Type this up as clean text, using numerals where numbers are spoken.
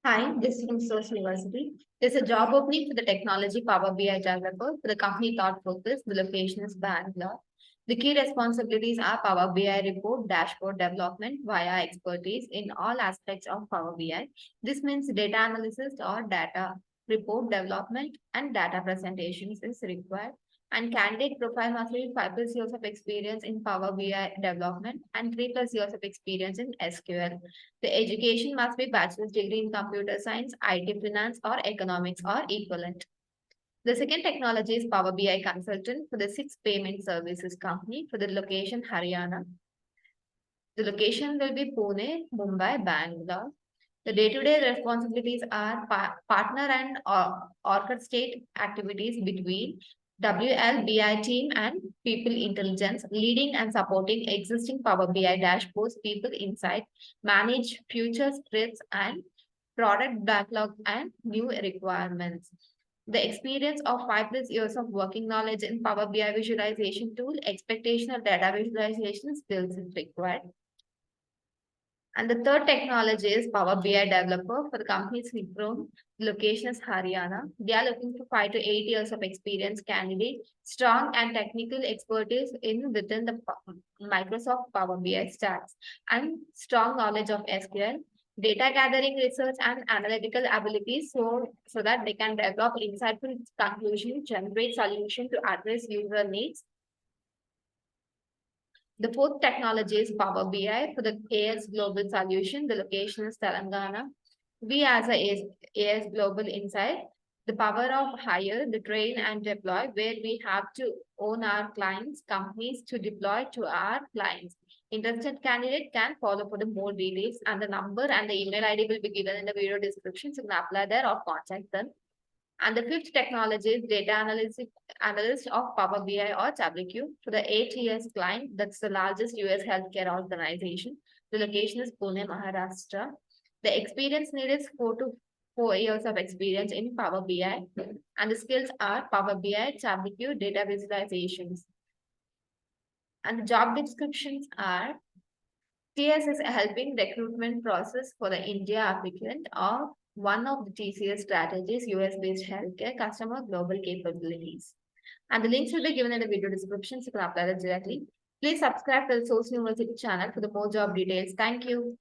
Hi, this is from Sose University. There's a job opening for the technology Power BI developer for the company ThoughtFocus. The location is Bangalore. The key responsibilities are Power BI report, dashboard development via expertise in all aspects of Power BI. This means data analysis or data report development and data presentations is required. And candidate profile must be 5+ years of experience in Power BI development and 3+ years of experience in SQL. The education must be bachelor's degree in computer science, IT, finance, or economics or equivalent. The second technology is Power BI consultant for the six payment services company for the location Haryana. The location will be Pune, Mumbai, Bangalore. The day-to-day responsibilities are partner and orchestrate activities between WLBI team and people intelligence, leading and supporting existing Power BI dashboards, people insight, manage future scripts and product backlog and new requirements. The experience of 5+ years of working knowledge in Power BI visualization tool, expectational data visualization skills is required. And the third technology is Power BI developer for the company Synechron. Location is Haryana. They are looking for 5 to 8 years of experience candidate, strong and technical expertise in within the Microsoft Power BI stacks, and strong knowledge of SQL, data gathering, research, and analytical abilities so that they can develop insightful conclusions, generate solutions to address user needs. The fourth technology is Power BI for the AS Global Solution. The location is Telangana. We as a AS Global Insight, the power of hire, the train and deploy, where we have to own our clients, companies to deploy to our clients. Interested candidate can follow for the more details, and the number and the email ID will be given in the video description. So you can apply there or contact them. And the fifth technology is data analyst of Power BI or Tableau for the ATS client. That's the largest US healthcare organization. The location is Pune, Maharashtra. The experience needed is 4 to 4 years of experience in Power BI. And the skills are Power BI, Tableau, data visualizations. And the job descriptions are TS is helping recruitment process for the India applicant or one of the TCS strategies, US-based healthcare customer global capabilities. And the links will be given in the video description, so you can apply that directly. Please subscribe to the Source University channel for the more job details. Thank you.